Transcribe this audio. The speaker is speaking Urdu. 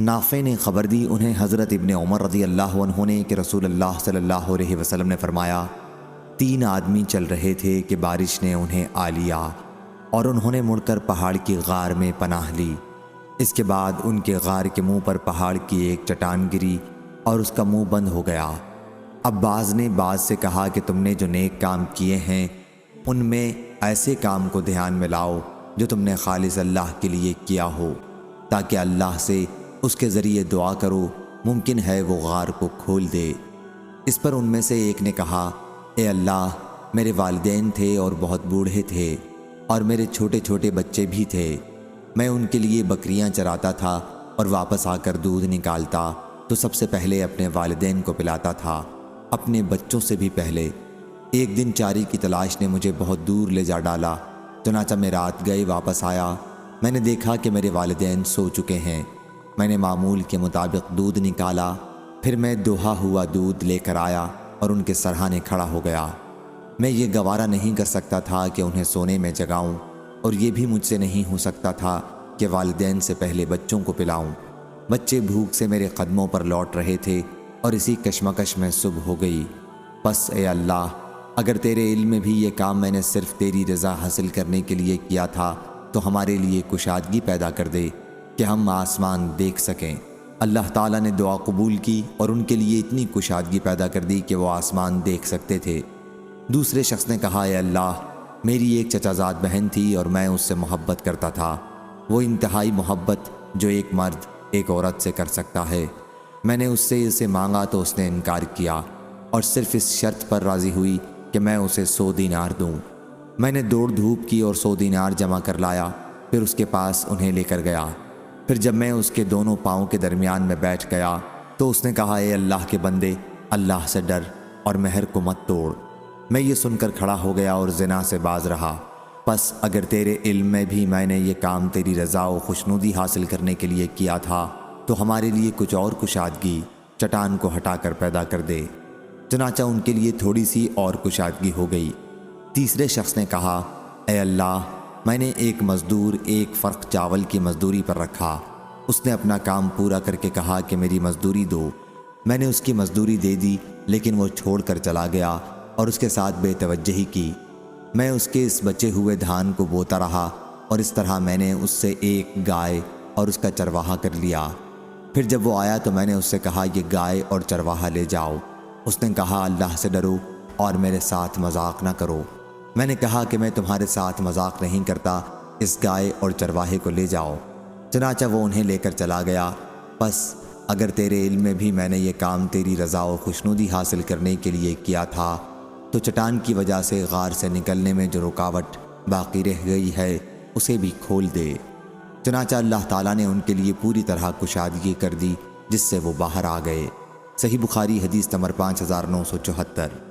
نافع نے خبر دی انہیں حضرت ابن عمر رضی اللہ عنہ نے کہ رسول اللہ صلی اللہ علیہ وسلم نے فرمایا 3 آدمی چل رہے تھے کہ بارش نے انہیں آ لیا اور انہوں نے مڑ کر پہاڑ کی غار میں پناہ لی۔ اس کے بعد ان کے غار کے منہ پر پہاڑ کی ایک چٹان گری اور اس کا منہ بند ہو گیا۔ اب بعض نے بعض سے کہا کہ تم نے جو نیک کام کیے ہیں ان میں ایسے کام کو دھیان میں لاؤ جو تم نے خالص اللہ کے لیے کیا ہو، تاکہ اللہ سے اس کے ذریعے دعا کرو، ممکن ہے وہ غار کو کھول دے۔ اس پر ان میں سے ایک نے کہا اے اللہ، میرے والدین تھے اور بہت بوڑھے تھے اور میرے چھوٹے چھوٹے بچے بھی تھے۔ میں ان کے لیے بکریاں چراتا تھا اور واپس آ کر دودھ نکالتا تو سب سے پہلے اپنے والدین کو پلاتا تھا، اپنے بچوں سے بھی پہلے۔ ایک دن چاری کی تلاش نے مجھے بہت دور لے جا ڈالا، چنانچہ میں رات گئے واپس آیا، میں نے دیکھا کہ میرے والدین سو چکے ہیں۔ میں نے معمول کے مطابق دودھ نکالا، پھر میں دوہا ہوا دودھ لے کر آیا اور ان کے سرہانے کھڑا ہو گیا۔ میں یہ گوارا نہیں کر سکتا تھا کہ انہیں سونے میں جگاؤں، اور یہ بھی مجھ سے نہیں ہو سکتا تھا کہ والدین سے پہلے بچوں کو پلاؤں۔ بچے بھوک سے میرے قدموں پر لوٹ رہے تھے اور اسی کشمکش میں صبح ہو گئی۔ بس اے اللہ، اگر تیرے علم میں بھی یہ کام میں نے صرف تیری رضا حاصل کرنے کے لیے کیا تھا تو ہمارے لیے کشادگی پیدا کر دے کہ ہم آسمان دیکھ سکیں۔ اللہ تعالیٰ نے دعا قبول کی اور ان کے لیے اتنی کشادگی پیدا کر دی کہ وہ آسمان دیکھ سکتے تھے۔ دوسرے شخص نے کہا اے اللہ، میری ایک چچا زاد بہن تھی اور میں اس سے محبت کرتا تھا، وہ انتہائی محبت جو ایک مرد ایک عورت سے کر سکتا ہے۔ میں نے اس سے اسے مانگا تو اس نے انکار کیا اور صرف اس شرط پر راضی ہوئی کہ میں اسے 100 دینار دوں۔ میں نے دوڑ دھوپ کی اور 100 دینار جمع کر لایا، پھر اس کے پاس انہیں لے کر گیا۔ پھر جب میں اس کے دونوں پاؤں کے درمیان میں بیٹھ گیا تو اس نے کہا اے اللہ کے بندے، اللہ سے ڈر اور مہر کو مت توڑ۔ میں یہ سن کر کھڑا ہو گیا اور زنا سے باز رہا۔ پس اگر تیرے علم میں بھی میں نے یہ کام تیری رضا و خوشنودی حاصل کرنے کے لیے کیا تھا تو ہمارے لیے کچھ اور کشادگی چٹان کو ہٹا کر پیدا کر دے۔ چنانچہ ان کے لیے تھوڑی سی اور کشادگی ہو گئی۔ تیسرے شخص نے کہا اے اللہ، میں نے ایک مزدور ایک فرق چاول کی مزدوری پر رکھا، اس نے اپنا کام پورا کر کے کہا کہ میری مزدوری دو۔ میں نے اس کی مزدوری دے دی، لیکن وہ چھوڑ کر چلا گیا اور اس کے ساتھ بے توجہی کی۔ میں اس کے اس بچے ہوئے دھان کو بوتا رہا اور اس طرح میں نے اس سے ایک گائے اور اس کا چرواہا کر لیا۔ پھر جب وہ آیا تو میں نے اس سے کہا یہ گائے اور چرواہا لے جاؤ۔ اس نے کہا اللہ سے ڈرو اور میرے ساتھ مذاق نہ کرو۔ میں نے کہا کہ میں تمہارے ساتھ مذاق نہیں کرتا، اس گائے اور چرواہے کو لے جاؤ۔ چنانچہ وہ انہیں لے کر چلا گیا۔ بس اگر تیرے علم میں بھی میں نے یہ کام تیری رضا و خوشنودی حاصل کرنے کے لیے کیا تھا تو چٹان کی وجہ سے غار سے نکلنے میں جو رکاوٹ باقی رہ گئی ہے اسے بھی کھول دے۔ چنانچہ اللہ تعالیٰ نے ان کے لیے پوری طرح کشادگی کر دی جس سے وہ باہر آ گئے۔ صحیح بخاری حدیث نمبر 5974۔